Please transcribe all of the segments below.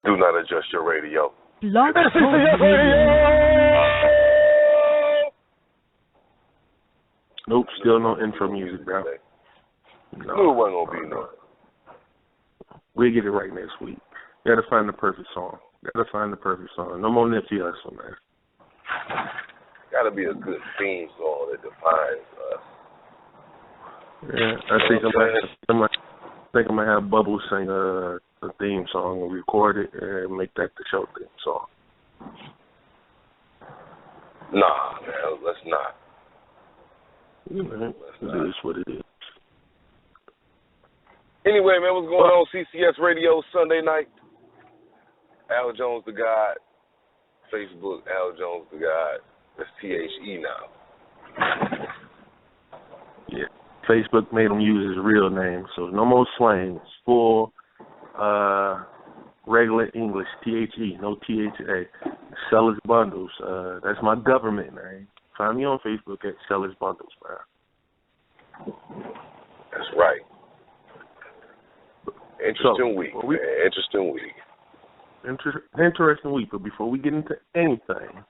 Do not adjust your radio. Blog This is your radio. Nope, still no intro music, bro. No, it wasn't gonna be no. We'll get it right next week. Gotta find the perfect song. No more Nipsey Hussle, man. Gotta be a good theme song that defines us. Yeah, I think I'm gonna have Bubbles sing a theme song and record it and make that the show theme song. Nah, man, let's not. Yeah, man, it is what it is. Anyway, man, what's going on? CCS Radio Sunday night. Al Jones the God. Facebook, Al Jones the God. That's THE now. Yeah. Facebook made him use his real name, so no more slang. It's full, regular English, THE, no THA. Sellers Bundles. That's my government name. Find me on Facebook at Sellers Bundles, man. That's right. Interesting week, man. Interesting week, but before we get into anything,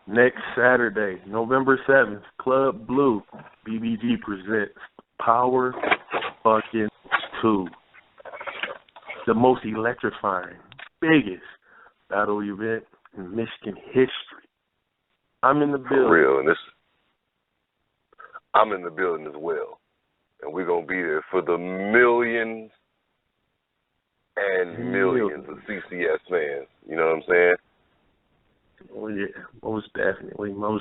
next Saturday, November 7th, Club Blue, BBG presents Power fucking 2. The most electrifying, biggest battle event in Michigan history. I'm in the building. For real, and I'm in the building as well. And we're going to be there for the millions and millions of CCS fans. You know what I'm saying? Oh, yeah, most definitely. I'm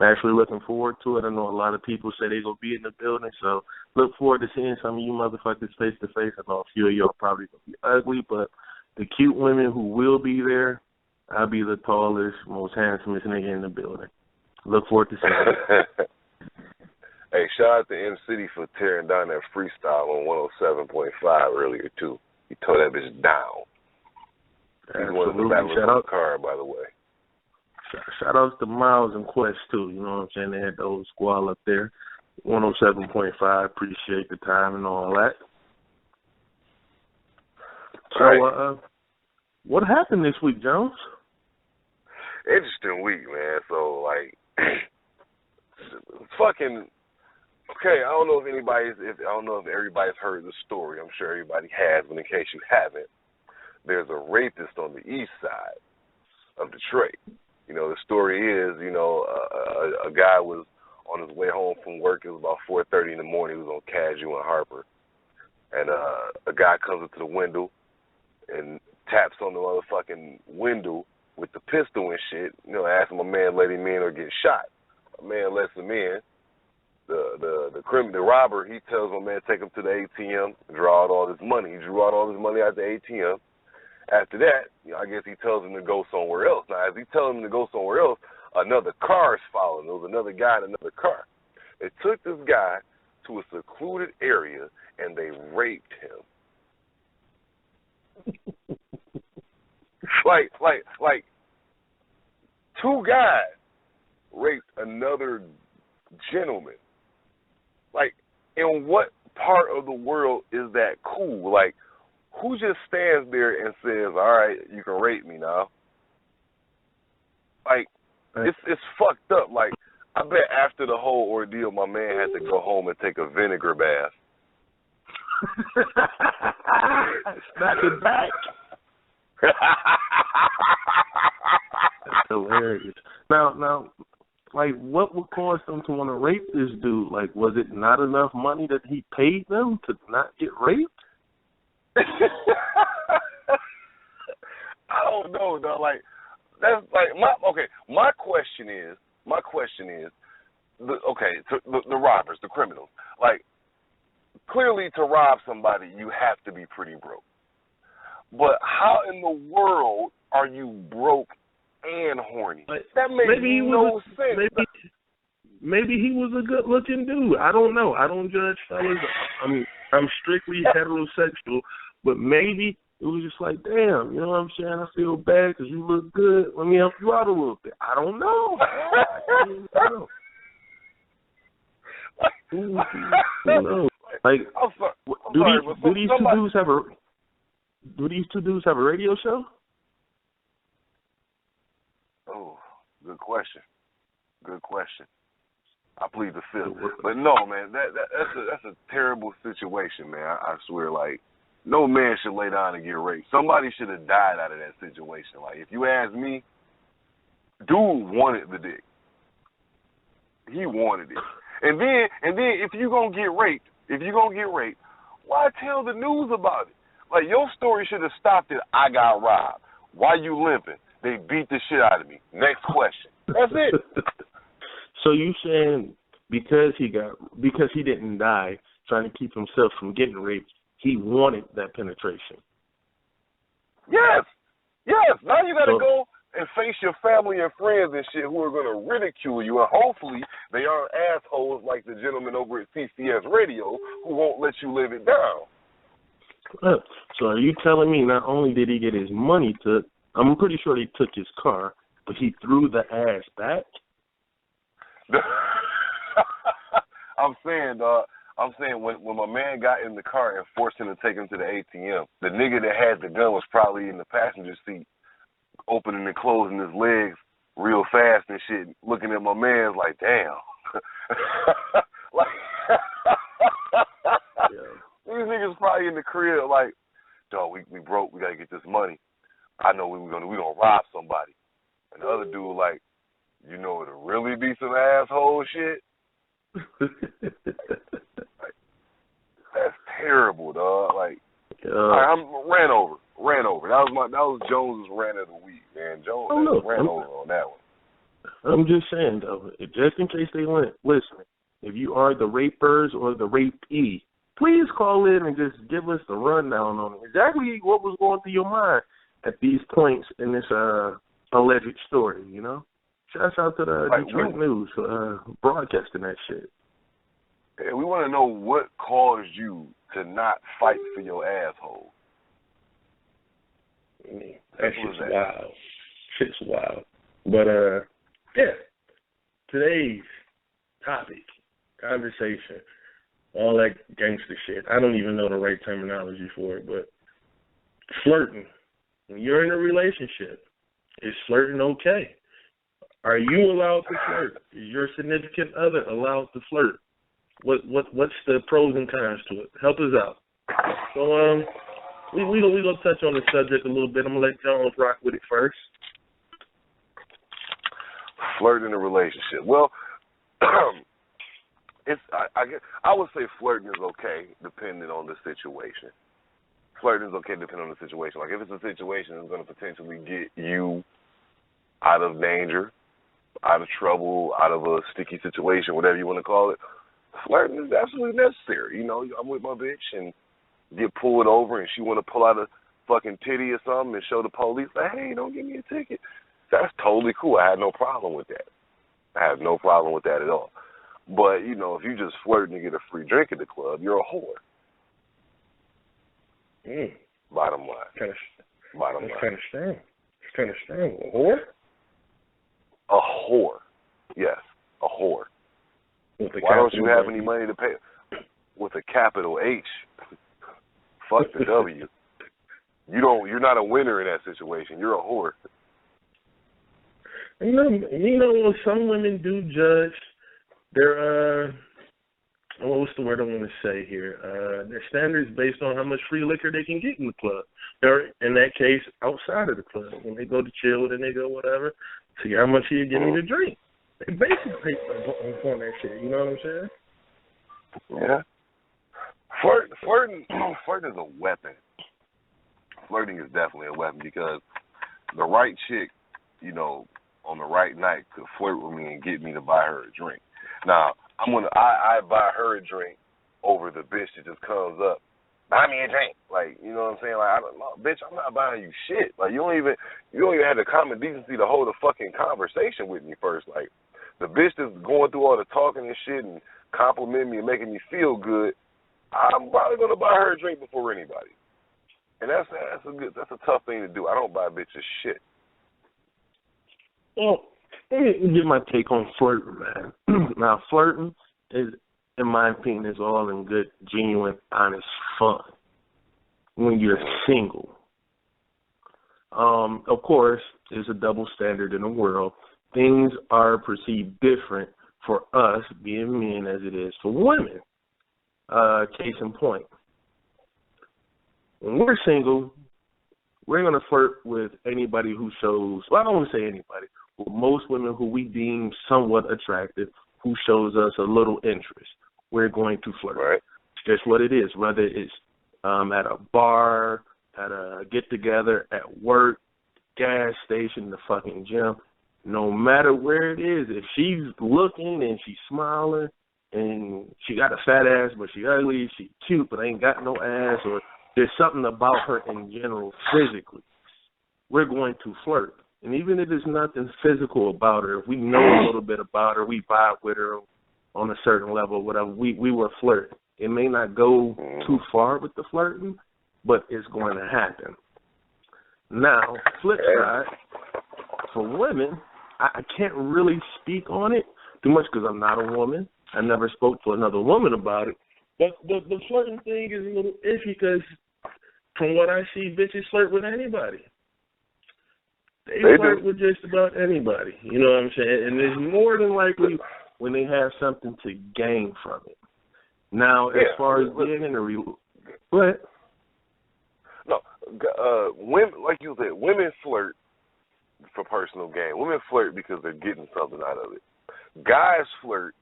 actually looking forward to it. I know a lot of people say they're going to be in the building, so look forward to seeing some of you motherfuckers face to face. I know a few of y'all probably going to be ugly, but the cute women who will be there, I'll be the tallest, most handsomest nigga in the building. Look forward to seeing it. Hey, shout out to M City for tearing down that freestyle on 107.5 earlier, too. He tore that bitch down. He's one of the battlers card, by the way. Shout outs to Miles and Quest, too. You know what I'm saying? They had the old squall up there. 107.5. Appreciate the time and all that. So, what happened this week, Jones? Interesting week, man. So, like, fucking... Okay, I don't know if everybody's heard the story. I'm sure everybody has, but in case you haven't, there's a rapist on the east side of Detroit. You know, the story is, a guy was on his way home from work. It was about 4:30 in the morning. He was on Casual and Harper. And a guy comes up to the window and taps on the motherfucking window with the pistol and shit. Asking my man let him in or get shot. My man lets him in. The robber, he tells my man take him to the ATM and draw out all this money. He drew out all his money out the ATM. After that, I guess he tells him to go somewhere else. Now, as he tells him to go somewhere else, another car is following. There was another guy in another car. They took this guy to a secluded area and they raped him. like two guys raped another gentleman. Like, in what part of the world is that cool? Like, who just stands there and says, all right, you can rape me now? Like, it's fucked up. Like, I bet after the whole ordeal, my man had to go home and take a vinegar bath. Snap it back. That's hilarious. Now, like, what would cause them to want to rape this dude? Like, was it not enough money that he paid them to not get raped? I don't know, though. Like, that's like my question is, the robbers, the criminals. Like, clearly to rob somebody, you have to be pretty broke. But how in the world are you broke and horny? That makes no sense. Maybe he was a good-looking dude. I don't know. I don't judge fellas. I'm strictly heterosexual, but maybe it was just like, damn, you know what I'm saying? I feel bad because you look good. Let me help you out a little bit. I don't know. Who knows? Like, do these two dudes have a do these two dudes have a radio show? Oh, good question. Good question. I plead the fifth. But no, man, that's a terrible situation, man. I swear, like, no man should lay down and get raped. Somebody should have died out of that situation. Like, if you ask me, dude wanted the dick. He wanted it. And then if you gonna get raped, why tell the news about it? Like, your story should have stopped at I got robbed. Why you limping? They beat the shit out of me. Next question. That's it. So you saying because he didn't die trying to keep himself from getting raped, he wanted that penetration? Yes. Now you gotta go and face your family and friends and shit who are gonna ridicule you, and hopefully they aren't assholes like the gentleman over at CCS Radio who won't let you live it down. So are you telling me not only did he get his money took, I'm pretty sure they took his car, but he threw the ass back? I'm saying when my man got in the car and forced him to take him to the ATM, the nigga that had the gun was probably in the passenger seat, opening and closing his legs real fast and shit, looking at my man's like, damn. These niggas probably in the crib like, dog, we broke, we gotta get this money. I know we gonna rob somebody. And the other dude like, you know it'll really be some asshole shit. Like, that's terrible, dog. Like, I ran over. That was Jones's rant of the week, man. Jones ran over on that one. I'm just saying though, just in case they weren't listening, if you are the rapers or the rapee, please call in and just give us the rundown on exactly what was going through your mind at these points in this alleged story, you know? Shouts out to the Detroit News for broadcasting that shit. Yeah, we want to know what caused you to not fight for your asshole. That shit's wild. Shit's wild. But, yeah, today's topic, conversation, all that gangster shit. I don't even know the right terminology for it, but flirting. When you're in a relationship, is flirting okay? Are you allowed to flirt? Is your significant other allowed to flirt? What's the pros and cons to it? Help us out. So we gonna touch on the subject a little bit. I'm gonna let Jones rock with it first. Flirt in a relationship. Well, I would say flirting is okay depending on the situation. Flirting is okay depending on the situation. Like if it's a situation that's going to potentially get you out of danger, out of trouble, out of a sticky situation, whatever you want to call it, flirting is absolutely necessary. You know, I'm with my bitch and get pulled over and she want to pull out a fucking titty or something and show the police, like, hey, don't give me a ticket. That's totally cool. I have no problem with that. I have no problem with that at all. But, you know, if you just flirting to get a free drink at the club, you're a whore. Bottom line. Bottom line. Kind of strong. It's kind of strong. A whore? A whore. Yes, a whore. Why don't you have any money to pay? With a capital H. Fuck the W. You're not a winner in that situation. You're a whore. You know, some women do judge their what's the word I want to say here? Their standards based on how much free liquor they can get in the club. Or in that case, outside of the club. When they go to chill, then they go whatever. See how much you get me to drink. They basically on that shit. You know what I'm saying? Yeah. Flirting is a weapon. Flirting is definitely a weapon because the right chick, you know, on the right night could flirt with me and get me to buy her a drink. Now, I buy her a drink over the bitch that just comes up, buy me a drink. Like, you know what I'm saying? Like, I don't know, bitch, I'm not buying you shit. Like, you don't even have the common decency to hold a fucking conversation with me first. Like, the bitch that's going through all the talking and shit and complimenting me and making me feel good, I'm probably gonna buy her a drink before anybody. And that's a tough thing to do. I don't buy bitches shit. Well, let me give my take on flirting, man. Now, flirting is, in my opinion, is all in good, genuine, honest fun. when you're single. Of course, there's a double standard in the world. Things are perceived different for us being men as it is for women. Case in point. When we're single, we're going to flirt with anybody who shows, well, I don't want to say anybody, but most women who we deem somewhat attractive, who shows us a little interest. We're going to flirt. Right. It's just what it is, whether it's at a bar, at a get-together, at work, gas station, the fucking gym. No matter where it is, if she's looking and she's smiling and she got a fat ass but she ugly, she cute but ain't got no ass, or there's something about her in general physically, we're going to flirt. And even if there's nothing physical about her, if we know a little bit about her, we vibe with her on a certain level, whatever, we will flirt. It may not go too far with the flirting, but it's going to happen. Now, flip side, for women, I can't really speak on it too much because I'm not a woman. I never spoke to another woman about it. But the flirting thing is a little iffy because from what I see, bitches flirt with anybody. They flirt with just about anybody. You know what I'm saying? And it's more than likely when they have something to gain from it. Now, as far as being in a go ahead. No, women, like you said, women flirt for personal gain. Women flirt because they're getting something out of it. Guys flirt,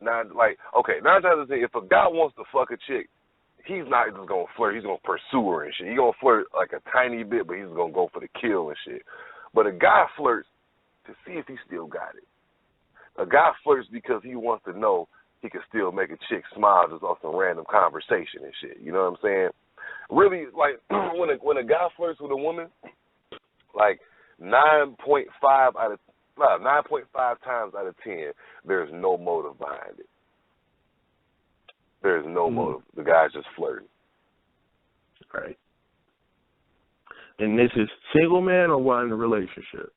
not like, okay, 9 times out of 10, if a guy wants to fuck a chick, he's not just going to flirt, he's going to pursue her and shit. He's going to flirt like a tiny bit, but he's going to go for the kill and shit. But a guy flirts to see if he still got it. A guy flirts because he wants to know he can still make a chick smile just off some random conversation and shit. You know what I'm saying? Really, like, when a guy flirts with a woman, like 9.5 times out of 10, there's no motive behind it. There's no motive. The guy's just flirting. Right. And this is single man or one in a relationship?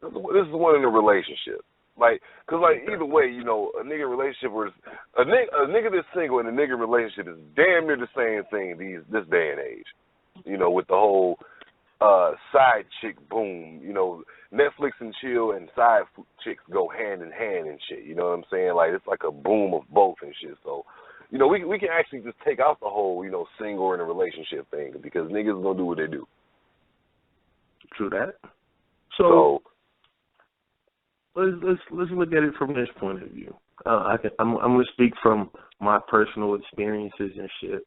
This is one in a relationship. Like, cause like either way, you know, a nigga relationship or a nigga that's single and a nigga relationship is damn near the same thing this day and age. You know, with the whole side chick boom. You know, Netflix and chill and side chicks go hand in hand and shit. You know what I'm saying? Like it's like a boom of both and shit. So, you know, we can actually just take out the whole, you know, single or in a relationship thing because niggas gonna do what they do. True that. So let's look at it from this point of view. I'm gonna speak from my personal experiences and shit.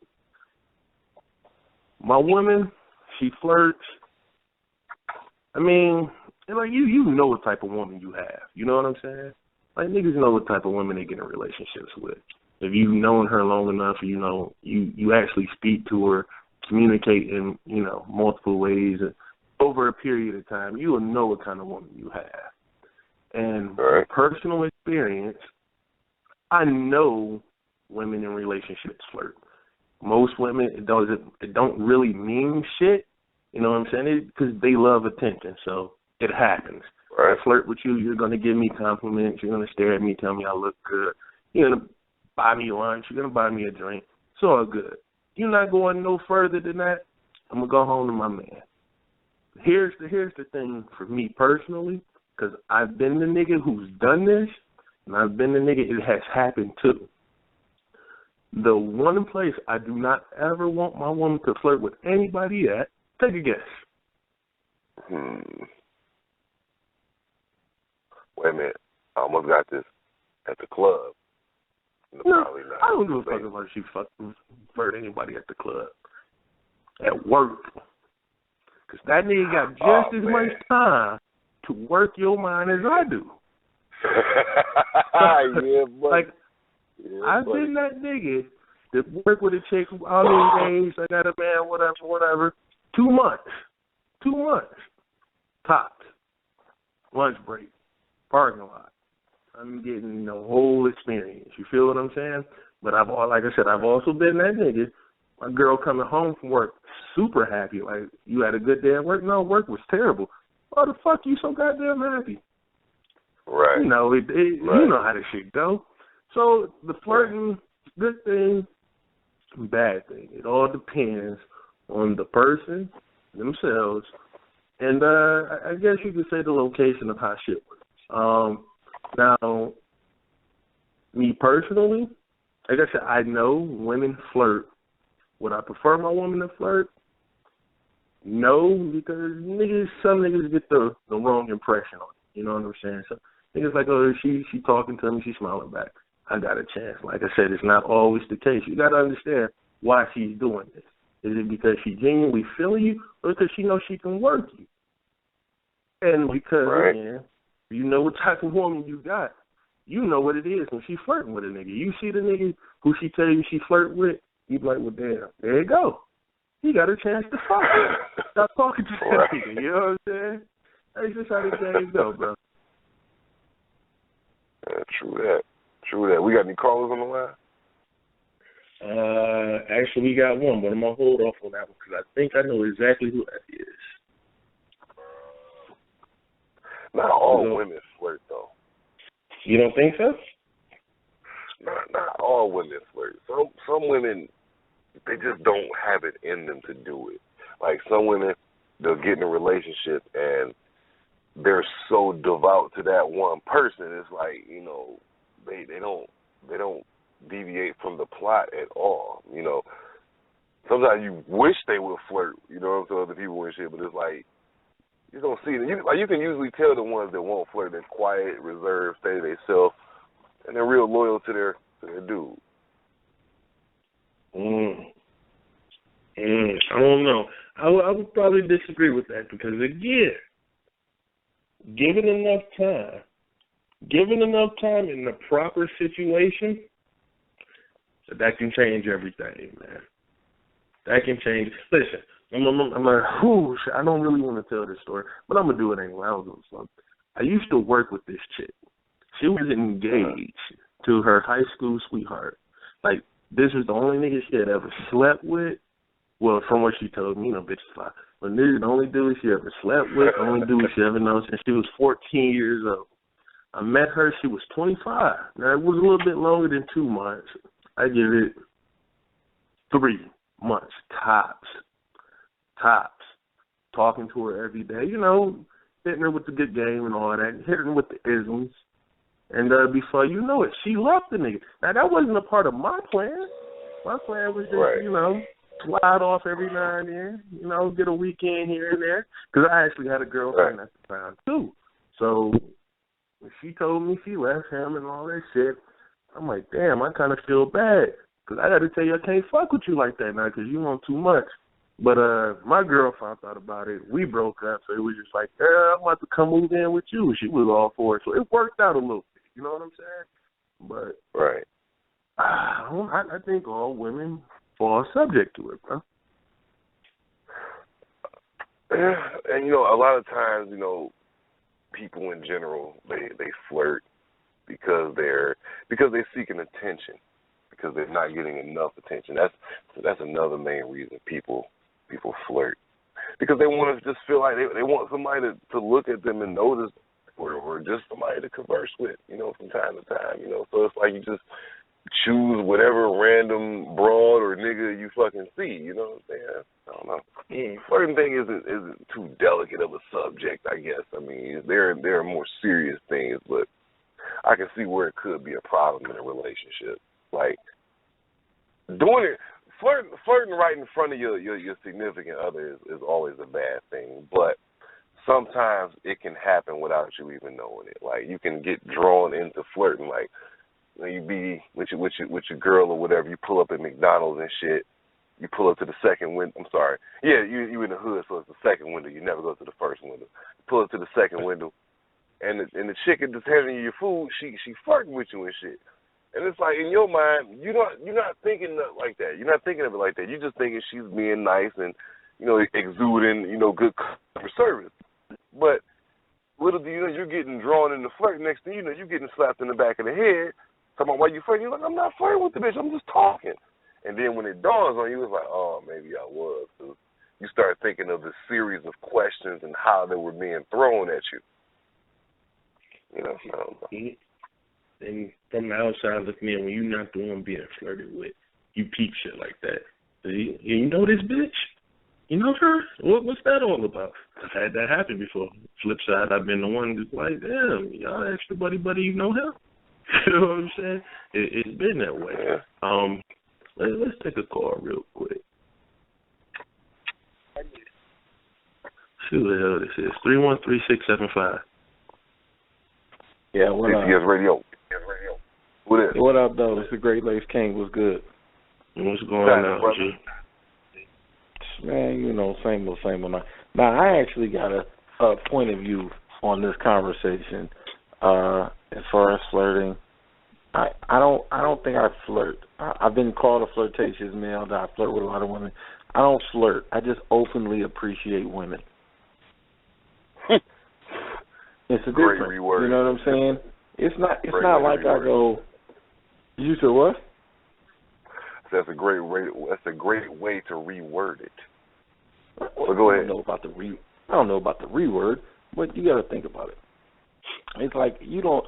My woman, she flirts. I mean, like you know what type of woman you have. You know what I'm saying? Like niggas know what type of women they get in relationships with. If you've known her long enough, you know you actually speak to her, communicate in multiple ways over a period of time, you will know what kind of woman you have. And from personal experience, I know women in relationships flirt. Most women, it don't really mean shit. You know what I'm saying? Because they love attention, so it happens. Right. I flirt with you, you're going to give me compliments, you're going to stare at me, tell me I look good. You're going to buy me lunch, you're going to buy me a drink. It's all good. You're not going no further than that, I'm going to go home to my man. Here's the thing for me personally, because I've been the nigga who's done this, and I've been the nigga it has happened to. The one place I do not ever want my woman to flirt with anybody at, take a guess. Wait a minute. I almost got this at the club. No, I don't give a fuck about she flirt anybody at the club. At work. Because that nigga got just as much time to work your mind as I do. Yeah, buddy. I've been that nigga that work with a chick who I'm engaged, I got a man, whatever. 2 months. 2 months. Tops. Lunch break. Parking lot. I'm getting the whole experience. You feel what I'm saying? But like I said, I've also been that nigga. My girl coming home from work super happy. Like, you had a good day at work? No, work was terrible. Why the fuck you so goddamn happy? Right. You know, you know how this shit go. So the flirting, good thing. bad thing. It all depends on the person themselves, and I guess you could say the location of how shit works. Now, me personally, like I said, I know women flirt. Would I prefer my woman to flirt? No, because some niggas get the wrong impression on it. You know what I'm saying? So niggas like, oh, she talking to me, she smiling back. I got a chance. Like I said, it's not always the case. You got to understand why she's doing this. Is it because she genuinely feeling you, or because she knows she can work you? And because, man, you know what type of woman you got. You know what it is when she flirting with a nigga. You see the nigga who she tell you she flirt with, you be like, well, damn, there you go. He got a chance to fuck her. Stop talking to that nigga, you know what I'm saying? That's just how the game go, bro. True that. True that. We got any callers on the line? Actually, we got one, but I'm going to hold off on that one because I think I know exactly who that is. Not all women flirt, though. You don't think so? Not all women flirt. Some women, they just don't have it in them to do it. Like some women, they'll get in a relationship and they're so devout to that one person. It's like, you know, they don't deviate from the plot at all. You know, sometimes you wish they would flirt. You know what I'm saying? Other people and shit, but it's like you don't see it. You can usually tell the ones that won't flirt. They're quiet, reserved, stay to themselves, and they're real loyal to their dude. I don't know. I would probably disagree with that because, again, given enough time in the proper situation, that can change everything, man. That can change. Listen, I'm like, I don't really want to tell this story, but I'm going to do it anyway. I used to work with this chick. She was engaged to her high school sweetheart. Like, this was the only nigga she had ever slept with. Well, from what she told me, you know, bitch, but this is the only dude she ever slept with, the only dude she ever known since she was 14 years old. I met her, she was 25. Now, it was a little bit longer than 2 months. I give it 3 months, tops. Talking to her every day, you know, hitting her with the good game and all that, hitting her with the isms. And before you know it, she left the nigga. Now, that wasn't a part of my plan. My plan was just, you know, slide off every now and then, you know, get a weekend here and there. Because I actually had a girlfriend at the time, too. So when she told me she left him and all that shit, I'm like, damn, I kind of feel bad. Because I got to tell you, I can't fuck with you like that now because you want too much. But my girl found out about it. We broke up, so it was just like, I'm about to come move in with you. She was all for it. So it worked out a little bit. You know what I'm saying? But I think all women fall subject to it, bro. And, you know, a lot of times, you know, people in general, they flirt because they're seeking attention, because they're not getting enough attention. That's another main reason people flirt, because they want to just feel like they want somebody to look at them and notice, or just somebody to converse with, you know, from time to time, you know. So it's like you just choose whatever random broad or nigga you fucking see, you know what I'm saying? I don't know. Flirting thing isn't too delicate of a subject, I guess. I mean, there are more serious things, but I can see where it could be a problem in a relationship. Like doing it, flirting right in front of your significant other is always a bad thing, but sometimes it can happen without you even knowing it. Like you can get drawn into flirting, like when you be with your girl or whatever, you pull up at McDonald's and shit. You pull up to the second window. I'm sorry. Yeah, you in the hood, so it's the second window. You never go to the first window. You pull up to the second window, and the chick is just handing you your food. She flirting with you and shit. And it's like in your mind, you're not thinking like that. You're not thinking of it like that. You're just thinking she's being nice and, you know, exuding, you know, good customer service. But little do you know, you're getting drawn into flirt. Next thing you know, you're getting slapped in the back of the head. Talking about why you flirting. You're like, I'm not flirting with the bitch. I'm just talking. And then when it dawns on you, it's like, oh, maybe I was. So you start thinking of the series of questions and how they were being thrown at you. You know, I don't know. And from the outside looking in, when you're not the one being flirted with, you peep shit like that. You know this bitch? You know her? What's that all about? I've had that happen before. Flip side, I've been the one that's like, damn, y'all extra buddy, you know him? You know what I'm saying? It's been that way. Let's take a call real quick. See what the hell this is. 313-675. Yeah, what up? CCS Radio. What is? What up, though? It's the Great Lakes King. What's good? What's going on, brother? Man, you know, same old. Now, I actually got a point of view on this conversation as far as flirting. I don't think I flirt. I've been called a flirtatious male. That I flirt with a lot of women. I don't flirt. I just openly appreciate women. It's a Great difference. reword. You know what I'm saying? It's not like I go. You said what? That's a great way. That's a great way to reword it. So go ahead. I don't know about the reword, but you got to think about it. It's like you don't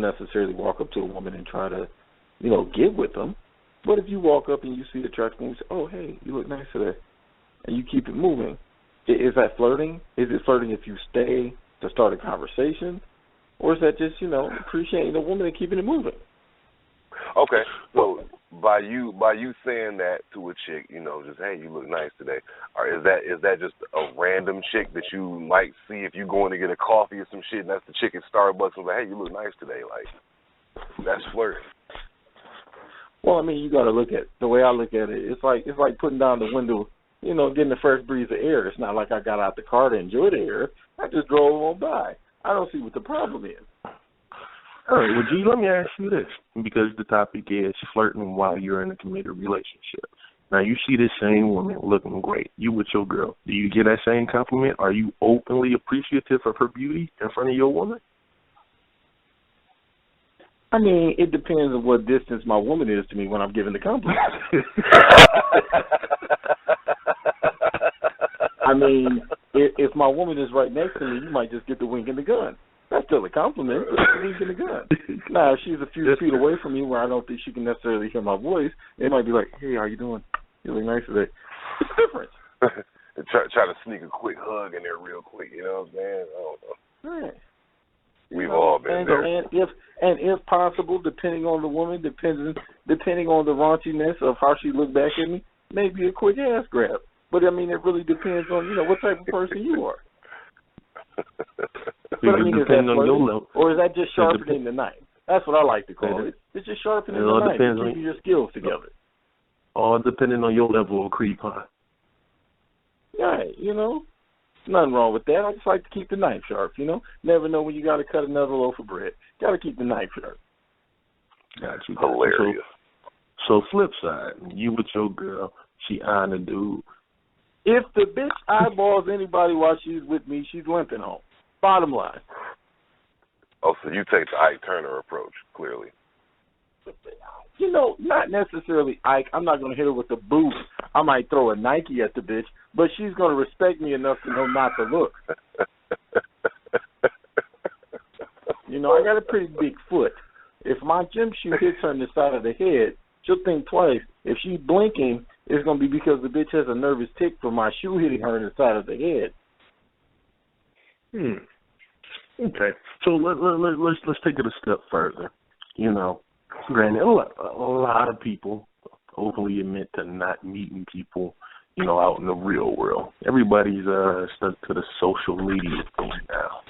necessarily walk up to a woman and try to, get with them. But if you walk up and you see the attractive woman, you say, "Oh, hey, you look nice today," and you keep it moving, is that flirting? Is it flirting if you stay to start a conversation, or is that just appreciating the woman and keeping it moving? Okay, so by you saying that to a chick, just hey, you look nice today, or is that just a random chick that you might see if you going to get a coffee or some shit, and that's the chick at Starbucks and like, hey, you look nice today, like that's flirting. Well, I mean, you got to look at the way I look at it. It's like putting down the window, getting the first breeze of air. It's not like I got out the car to enjoy the air. I just drove on by. I don't see what the problem is. All right, well, G, let me ask you this, because the topic is flirting while you're in a committed relationship. Now, you see this same woman looking great. You with your girl. Do you get that same compliment? Are you openly appreciative of her beauty in front of your woman? I mean, it depends on what distance my woman is to me when I'm giving the compliment. I mean, if my woman is right next to me, you might just get the wink and the gun. That's still a compliment, but it's a wink and the gun. Now, if she's a few feet away from me where I don't think she can necessarily hear my voice, it might be like, hey, how you doing? You look nice today. It's different. try to sneak a quick hug in there real quick, you know what I'm saying? I don't know. Right. We've all been there. And if possible, depending on the woman, depending on the raunchiness of how she looked back at me, maybe a quick ass grab. But, I mean, it really depends on, what type of person you are. But, I mean, is that flirting, or is that just sharpening the knife? That's what I like to call it. It's just sharpening the knife and keeping your skills together. All depending on your level of creep, huh? Right, nothing wrong with that. I just like to keep the knife sharp, Never know when you got to cut another loaf of bread. Got to keep the knife sharp. Got you. Hilarious. So flip side, you with your girl, she eyeing a dude. If the bitch eyeballs anybody while she's with me, she's limping home. Bottom line. Oh, so you take the Ike Turner approach, clearly. Not necessarily Ike. I'm not going to hit her with the boot. I might throw a Nike at the bitch, but she's going to respect me enough to know not to look. I got a pretty big foot. If my gym shoe hits her in the side of the head, she'll think twice. If she's blinking, it's going to be because the bitch has a nervous tick from my shoe hitting her in the side of the head. Okay. So let's take it a step further. Granted, a lot of people openly admit to not meeting people, out in the real world. Everybody's stuck to the social media thing now.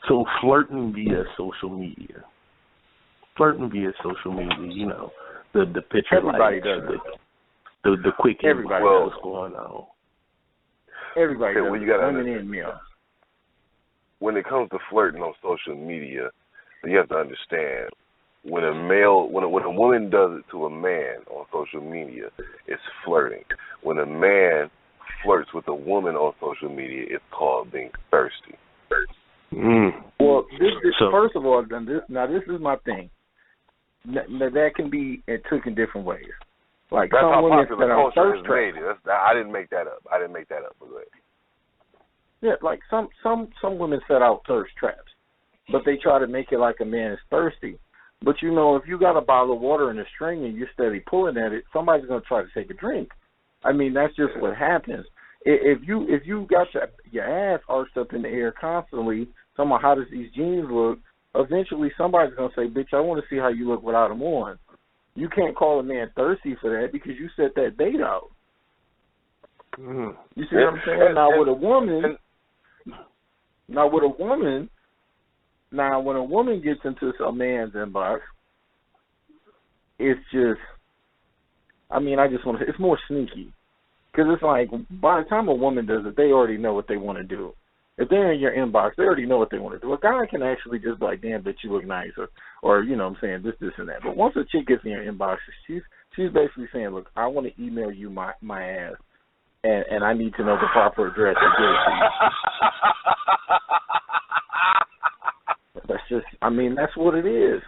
So flirting via social media. The picture everybody likes, does it. The quick everybody knows what's going on. Everybody does well, you gotta women and men. When it comes to flirting on social media, you have to understand when a woman does it to a man on social media, it's flirting. When a man flirts with a woman on social media, it's called being thirsty. Well, first of all, this is my thing. That can be took in different ways. Like that's some how women popular that are culture thirst has made it. I didn't make that up. But go ahead. Yeah, like some women set out thirst traps, but they try to make it like a man is thirsty. But, you know, if you got a bottle of water in a string and you're steady pulling at it, somebody's going to try to take a drink. I mean, that's just what happens. If you got your ass arched up in the air constantly, talking about how does these jeans look, eventually somebody's going to say, bitch, I want to see how you look without them on. You can't call a man thirsty for that because you set that date out. Mm. You see what I'm saying? Now, with a woman, when a woman gets into a man's inbox, it's just, I mean, it's more sneaky. Because it's like, by the time a woman does it, they already know what they want to do. If they're in your inbox, they already know what they want to do. A guy can actually just be like, damn, bitch, you look nice, or you know what I'm saying, this, and that. But once a chick gets in your inbox, she's basically saying, look, I want to email you my ass, and I need to know the proper address to get it to you. That's just, I mean, that's what it is.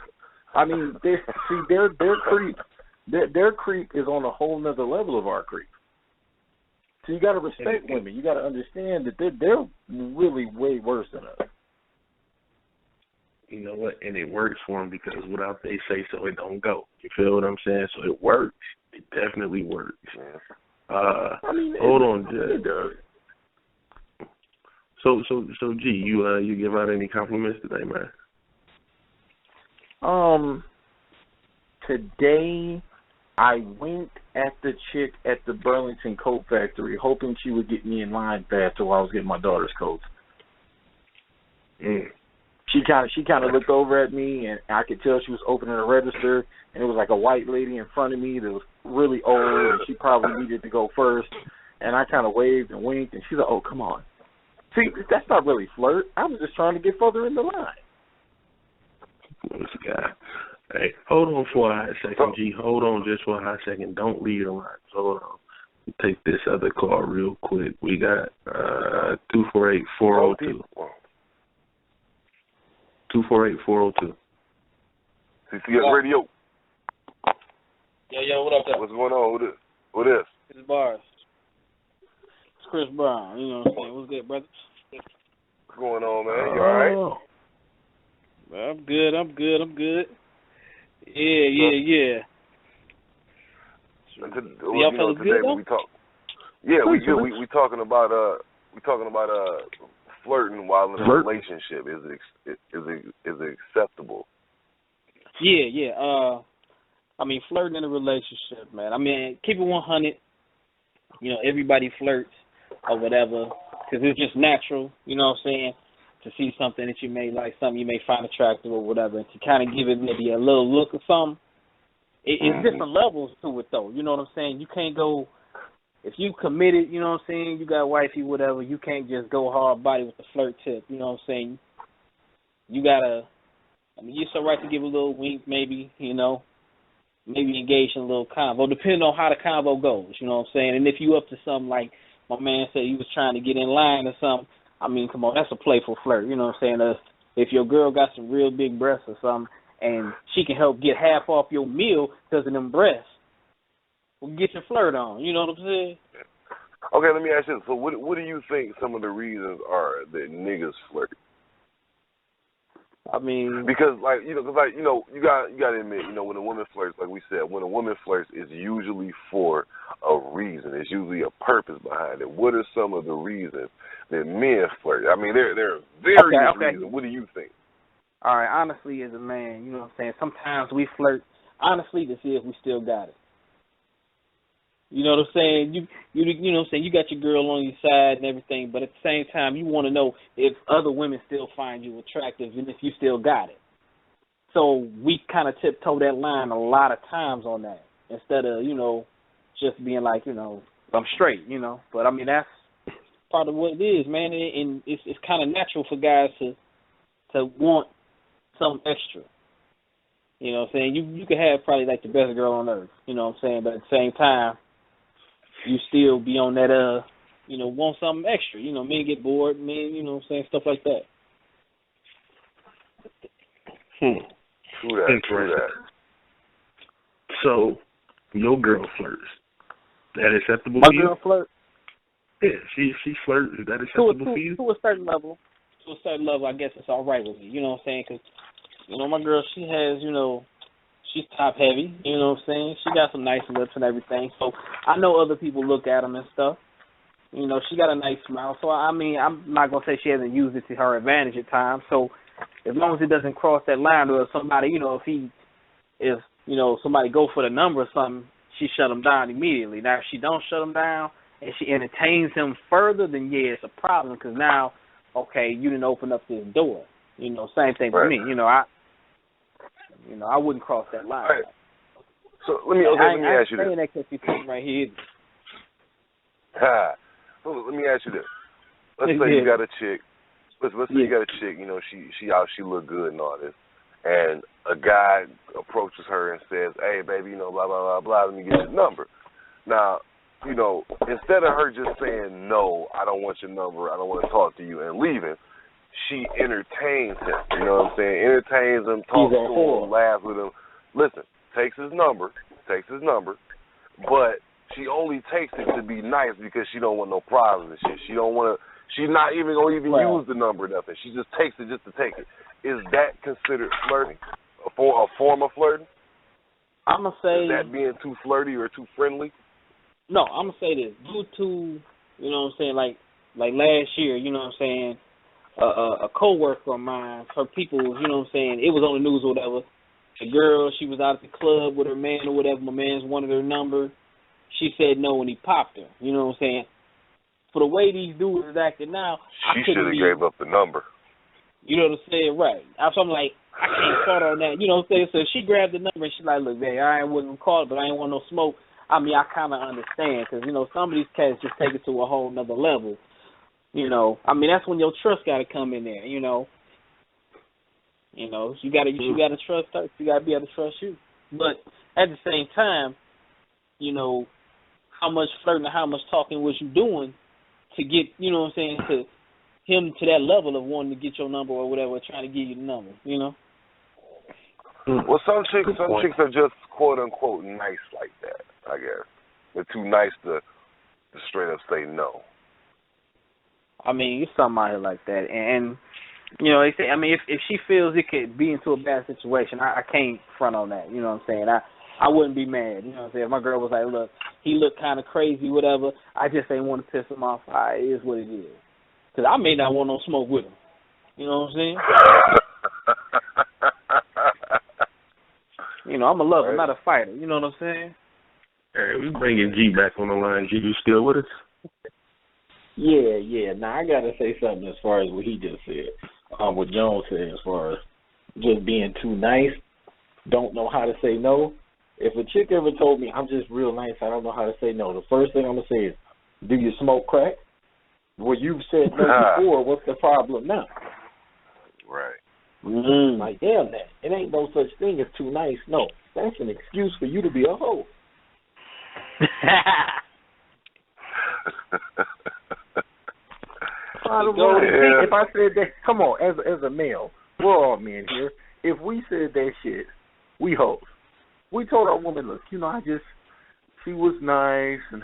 I mean, their creep is on a whole nother level of our creep. So you got to respect women. You got to understand that they're really way worse than us. You know what? And it works for them because without they say so, it don't go. You feel what I'm saying? So it works. It definitely works. I mean, hold on, Jay. It does. So, G, you give out any compliments today, man? Today I winked at the chick at the Burlington Coat Factory, hoping she would get me in line faster while I was getting my daughter's coats. Mm. She kind of looked over at me, and I could tell she was opening a register, and it was like a white lady in front of me that was really old, and she probably needed to go first. And I kind of waved and winked, and she's like, "Oh, come on." See, that's not really flirt. I was just trying to get further in the line. This guy. Hey, hold on for a hot second, G. Hold on just for a hot second. Don't leave the line. Hold on. Take this other call real quick. We got 248-402. 248-402. CCS Radio. Yo, what up there? What's going on? Who this? It's Bars. It's Chris Brown. You know what I'm saying? What's good, brother? What's going on, man? You all right? I'm good. Yeah. Y'all fellas good though? We we talking about flirting while in a relationship. Is it acceptable? Yeah. I mean, flirting in a relationship, man. I mean, keep it 100. You know, everybody flirts or whatever because it's just natural. You know what I'm saying? To see something that you may like, something you may find attractive or whatever, and to kind of give it maybe a little look or something. It's different levels to it, though. You know what I'm saying? You can't go, if you committed, you know what I'm saying, you got wifey, whatever, you can't just go hard body with the flirt tip. You know what I'm saying? You got to, I mean, you're so right to give a little wink maybe, you know, maybe engage in a little convo, depending on how the convo goes, you know what I'm saying? And if you up to something like my man said he was trying to get in line or something, I mean, come on, that's a playful flirt. You know what I'm saying? If your girl got some real big breasts or something, and she can help get half off your meal because of them breasts, well, get your flirt on. You know what I'm saying? Okay, let me ask you. So, what do you think some of the reasons are that niggas flirt? I mean, because you got to admit, when a woman flirts, like we said, when a woman flirts, it's usually for a reason. It's usually a purpose behind it. What are some of the reasons that men flirt? I mean, there are various reasons. What do you think? All right, honestly, as a man, you know what I'm saying, sometimes we flirt, honestly, to see if we still got it. You know what I'm saying? You know what I'm saying? You got your girl on your side and everything, but at the same time, you want to know if other women still find you attractive and if you still got it. So we kind of tiptoe that line a lot of times on that instead of, just being like, I'm straight, But, I mean, that's part of what it is, man, and it's kind of natural for guys to want something extra. You know what I'm saying? You could have probably like the best girl on earth, you know what I'm saying? But at the same time, you still be on that, want something extra. Men get bored, men, you know what I'm saying, stuff like that. True that. So, your girl flirts. That acceptable My to you? girl flirt? Yeah, she flirts. Is that acceptable for you? To a certain level. To a certain level, I guess it's all right with me. You know what I'm saying? Because my girl, she has, she's top heavy. You know what I'm saying? She got some nice lips and everything. So I know other people look at them and stuff. She got a nice smile. So, I mean, I'm not going to say she hasn't used it to her advantage at times. So as long as it doesn't cross that line, or somebody, if somebody go for the number or something, she shut him down immediately. Now, if she don't shut him down and she entertains him further, then, yeah, it's a problem because now, okay, you didn't open up this door. Same thing with me. I wouldn't cross that line. Right. So let me ask you this. I ain't saying that because she's sitting right here. So let me ask you this. Let's say you got a chick. Let's say you got a chick. She look good and all this, and a guy approaches her and says, "Hey, baby, blah blah blah blah. Let me get your number." Now, instead of her just saying no, I don't want your number, I don't want to talk to you, and leaving, she entertains him. You know what I'm saying? Entertains him, talks to him, laughs with him. Listen, takes his number, but she only takes it to be nice because she don't want no problems and shit. She's not even gonna use the number or nothing. She just takes it just to take it. Is that considered flirting? A form of flirting? I'm gonna say, is that being too flirty or too friendly? No, I'm gonna say this. Due to, like last year, a coworker of mine, her people, it was on the news or whatever. The girl, she was out at the club with her man or whatever. My man's wanted her number. She said no when he popped her. You know what I'm saying? For the way these dudes is acting now, she should have gave up the number. You know what I'm saying? Right. So I'm like, I can't fault her on that. You know what I'm saying? So she grabbed the number and she's like, look, babe, I ain't wasn't call it, but I ain't want no smoke. I mean, I kind of understand because, some of these cats just take it to a whole nother level. I mean, that's when your trust got to come in there, you got to trust her. You got to be able to trust you. But at the same time, how much flirting and how much talking was you doing to get, to him to that level of wanting to get your number or whatever, trying to give you the number, Well, some chicks are just quote unquote nice like that, I guess. They're too nice to straight up say no. I mean, it's something out here like that, and they say, I mean, if she feels it could be into a bad situation, I can't front on that. You know what I'm saying? I wouldn't be mad. You know what I'm saying? If my girl was like, look, he looked kind of crazy, whatever, I just ain't want to piss him off. It is what it is. Because I may not want no smoke with him. You know what I'm saying? I'm a lover, not a fighter. You know what I'm saying? Hey, we bringing G back on the line. G, you still with us? Yeah. Now, I got to say something as far as what he just said. What Jones said as far as just being too nice, don't know how to say no. If a chick ever told me, I'm just real nice, I don't know how to say no, the first thing I'm going to say is, do you smoke crack? Well, you've said no before. What's the problem now? Right. Mm-hmm. Like, damn that. It ain't no such thing as too nice. No, that's an excuse for you to be a hoe. If I said that, come on, as a male, we're all men here. If we said that shit, we hoes. We told our woman, look, she was nice, and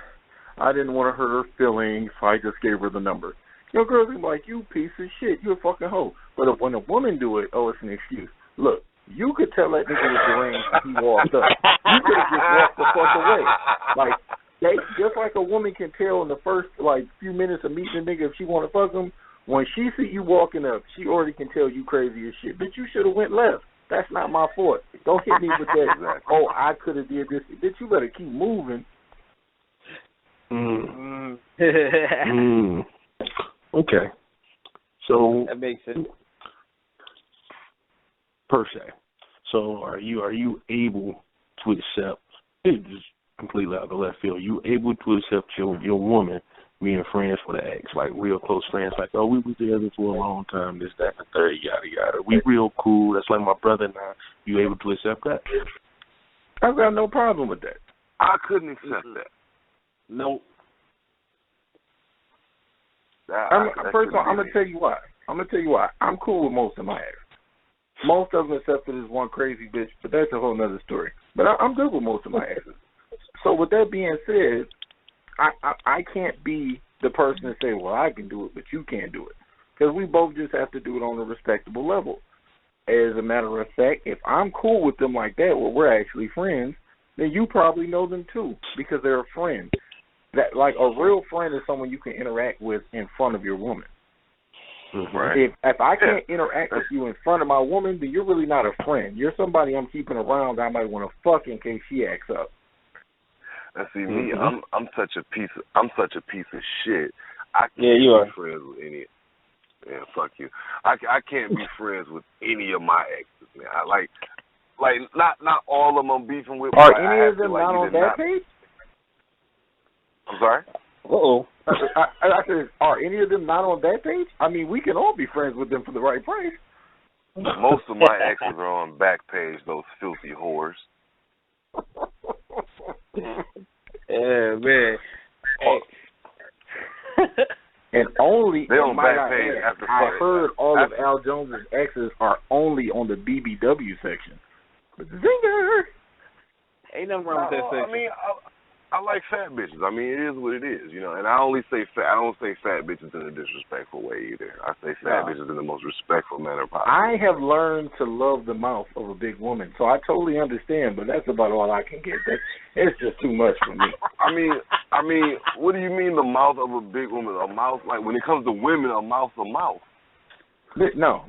I didn't want to hurt her feelings, so I just gave her the number. Your girls be like, you piece of shit, you a fucking hoe. But if when a woman do it, it's an excuse. Look, you could tell that nigga was deranged when he walked up. You could have just walked the fuck away. Like, just like a woman can tell in the first, few minutes of meeting a nigga if she want to fuck him, when she see you walking up, she already can tell you crazy as shit. Bitch, you should have went left. That's not my fault. Don't hit me with that, I could have did this. Bitch, you better keep moving. Okay. So that makes sense. Per se. So are you able to accept, it's just completely out of the left field, you able to accept your woman being friends for the ex, like real close friends, like, oh, we were together for a long time, this, that, and the third, yada, yada. We real cool. That's like my brother and I. You able to accept that? I've got no problem with that. I couldn't accept that. Nope. First of all, I'm going to tell you why. I'm cool with most of my ex. Most of them except for this one crazy bitch, but that's a whole nother story. But I'm good with most of my exes. So with that being said, I can't be the person to say, well, I can do it, but you can't do it. Because we both just have to do it on a respectable level. as a matter of fact, if I'm cool with them like that, where we're actually friends, then you probably know them too because they're a friend. That like a real friend is someone you can interact with in front of your woman. Right. If I can't interact with you in front of my woman, then you're really not a friend. You're somebody I'm keeping around that I might want to fuck in case she acts up. And see me, I'm such a piece of shit. I can't be friends with any. Yeah, fuck you. I can't be friends with any of my exes, man. I like not all of them I'm beefing with. Are any of them not on that page? I'm sorry? Uh-oh. I said, are any of them not on that page? I mean, we can all be friends with them for the right price. Most of my exes are on back page, those filthy whores. Yeah, man. And only, they on back page after I heard all of Al Jones's exes are only on the BBW section. Zinger! Ain't nothing wrong with that section. I mean, I like fat bitches. I mean, it is what it is, you know. And I don't say fat bitches in a disrespectful way either. I say fat bitches in the most respectful manner possible. I have learned to love the mouth of a big woman, so I totally understand. But that's about all I can get. It's just too much for me. I mean, what do you mean the mouth of a big woman? A mouth, like when it comes to women, a mouth's a mouth. No,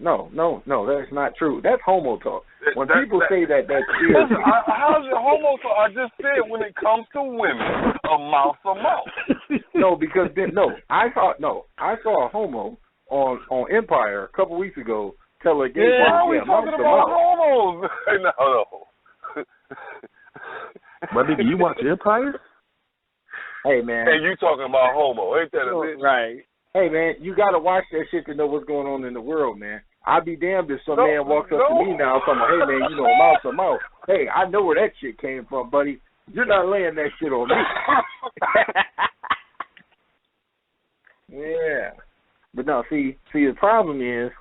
that's not true. That's homo talk. When people say that, that's serious. Listen, how's your homo talk? I just said when it comes to women, a mouth's a mouth. No, because I saw a homo on Empire a couple weeks ago tell a gay boy, why are we talking about homos? No. My nigga, you watch Empire? Hey, man. Hey, you talking about homo. Ain't that a bitch? Right. Hey, man, you got to watch that shit to know what's going on in the world, man. I'd be damned if some man walks up to me now talking, hey, man, you know, mouth to mouth. Hey, I know where that shit came from, buddy. You're not laying that shit on me. Yeah. But no, see, the problem is,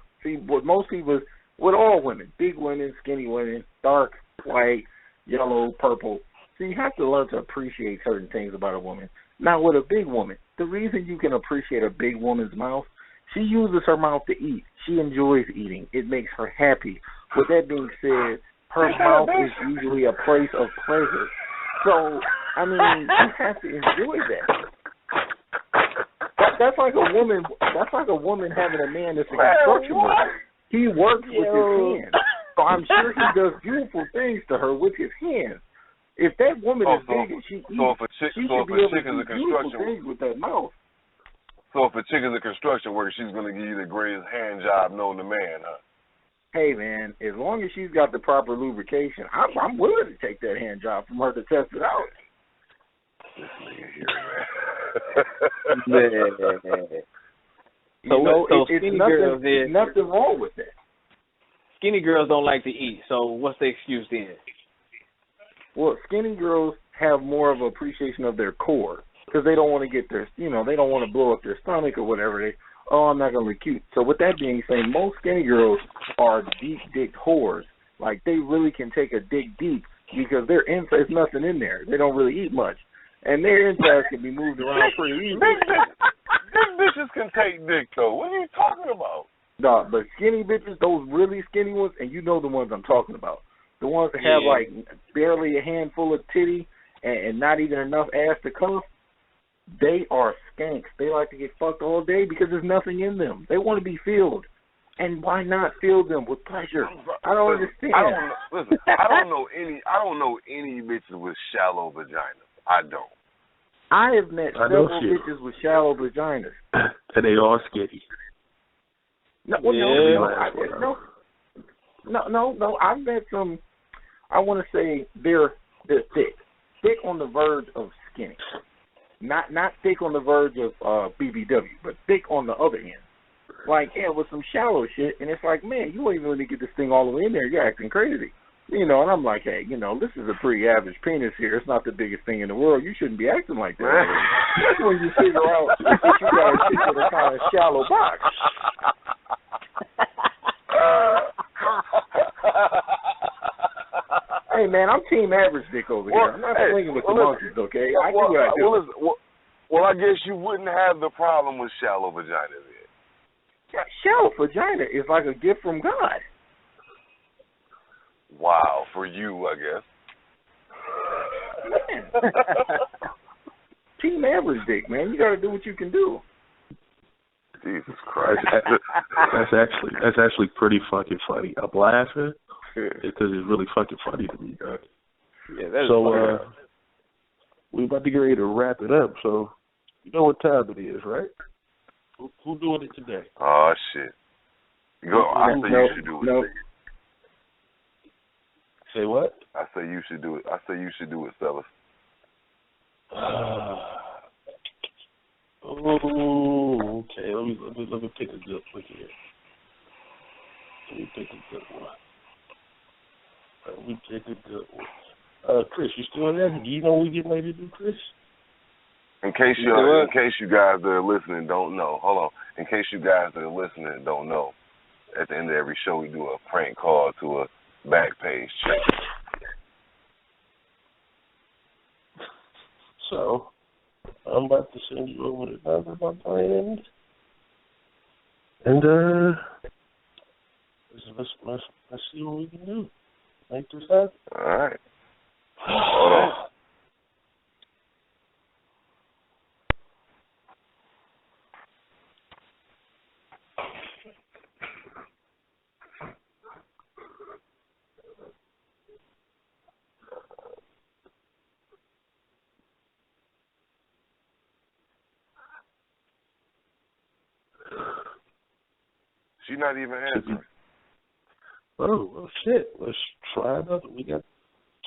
what most people, with all women, big women, skinny women, dark, white, yellow, purple, so you have to learn to appreciate certain things about a woman. Now, with a big woman, the reason you can appreciate a big woman's mouth, she uses her mouth to eat. She enjoys eating. It makes her happy. With that being said, her mouth is usually a place of pleasure. So, I mean, you have to enjoy that. That's like a woman. That's like a woman having a man that's a construction worker. He works with his hands, so I'm sure he does beautiful things to her with his hands. If that woman is big and she eats, she should be able to do beautiful things with that mouth. So if a chick is a construction worker, she's going to give you the greatest hand job known to man, huh? Hey, man, as long as she's got the proper lubrication, I'm willing to take that hand job from her to test it out. This nigga here, man. It's nothing wrong with that. Skinny girls don't like to eat, so what's the excuse then? Well, skinny girls have more of an appreciation of their core because they don't want to get their, they don't want to blow up their stomach or whatever. I'm not going to be cute. So with that being said, most skinny girls are deep-dicked whores. Like, they really can take a dick deep because their inside's nothing in there. They don't really eat much. And their insides can be moved around pretty easily. Big bitches can take dick, though. What are you talking about? No, but skinny bitches, those really skinny ones, and you know the ones I'm talking about. The ones that have, like, barely a handful of titty and not even enough ass to cuff, they are skanks. They like to get fucked all day because there's nothing in them. They want to be filled. And why not fill them with pleasure? I don't understand. I don't know any bitches with shallow vaginas. I don't. I have met several bitches with shallow vaginas. And they all skinny. No. I've met some. I want to say they're thick on the verge of skinny. Not thick on the verge of BBW, but thick on the other end. Like, with some shallow shit, and it's like, man, you ain't really get this thing all the way in there. You're acting crazy. And I'm like, hey, this is a pretty average penis here. It's not the biggest thing in the world. You shouldn't be acting like that. That's when you figure out that you got a shit with a kind of shallow box. Hey, man, I'm team average dick over here. I'm not swinging with the monkeys, okay? I do what I do. Well, I guess you wouldn't have the problem with shallow vagina then. Shallow vagina is like a gift from God. Wow, for you, I guess. Team average dick, man. You got to do what you can do. Jesus Christ. That's actually pretty fucking funny. I'm laughing because it's really fucking funny to me, guys. Yeah, that is so, funny. we're about to get ready to wrap it up, so you know what time it is, right? Who doing it today? Oh, shit. I say you should do it. No. Say what? I say you should do it. I say you should do it, fellas. Okay. Let me pick a good one here. Chris, you still in there? Do you know what we getting ready to do, Chris? In case you guys that are listening don't know, hold on. In case you guys that are listening don't know, at the end of every show we do a prank call to a back page check. So, I'm about to send you over the number, my friend. And let's see what we can do. Make this happen. All right. Hold on. She's not even answering. Oh, well, shit. Let's try another. We got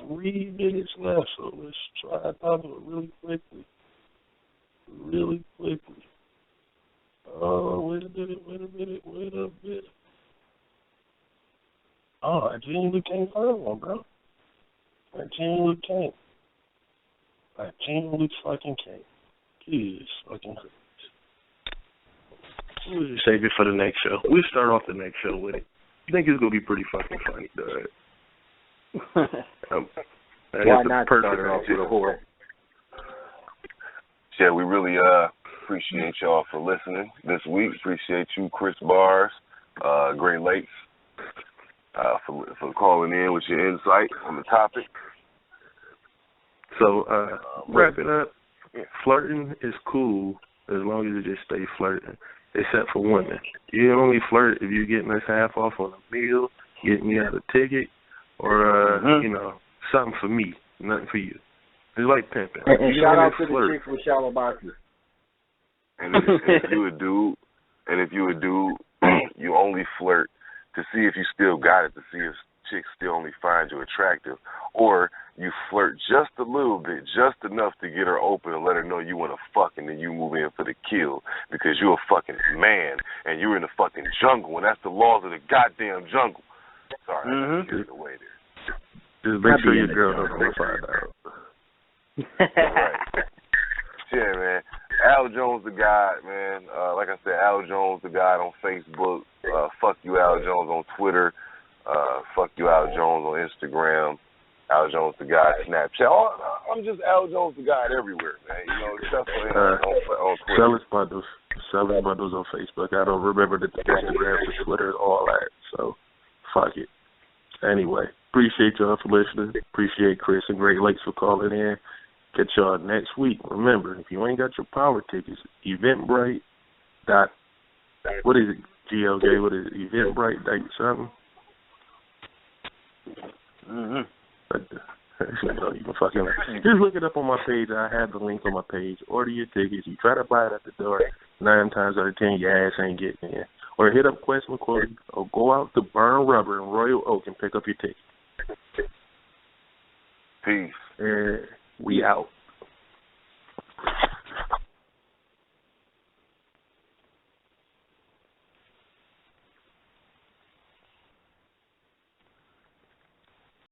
3 minutes left, so let's try another really quickly. Oh, wait a minute. Oh, I genuinely can't find one, bro. I genuinely fucking can't. Jesus fucking Christ. We'll just save it for the next show. We'll start off the next show with it. I think it's going to be pretty fucking funny, dog. Why not start it off with a horror? Yeah, we really appreciate y'all for listening this week. Appreciate you, Chris Bars, Great Lakes, for calling in with your insight on the topic. So, wrap it up. Flirting is cool as long as you just stay flirting, except for women. You only flirt if you're getting us half off on a meal, getting me out a ticket, or, something for me, nothing for you. It's like pimping. And shout out to the chicks with shallow boxes. And if you a dude, you only flirt to see if you still got it, to see if chicks still only find you attractive, or you flirt just a little bit, just enough to get her open and let her know you want to fuck, and then you move in for the kill because you're a fucking man and you're in the fucking jungle, and that's the laws of the goddamn jungle. Sorry, I got to get away there. Just make sure your girl doesn't find out. Right. Yeah, man. Al Jones the God, man. Like I said, Al Jones the God on Facebook. Fuck you, Al Jones on Twitter. Fuck you, Al Jones on Instagram. Al Jones the God Snapchat. I'm just Al Jones the God everywhere, man. You know, except for him on Twitter. Selling bundles on Facebook. I don't remember the Instagram, the Twitter, all that. So, fuck it. Anyway, appreciate y'all for listening. Appreciate Chris and Great Lakes for calling in. Catch y'all next week. Remember, if you ain't got your power tickets, Eventbrite. What is it, GLJ? What is it? Eventbrite something? You can fucking just look it up on my page. I have the link on my page. Order your tickets. You try to buy it at the door. 9 times out of 10, your ass ain't getting in. Or hit up Quest McCoy, or go out to Burn Rubber in Royal Oak and pick up your ticket. Peace. We out.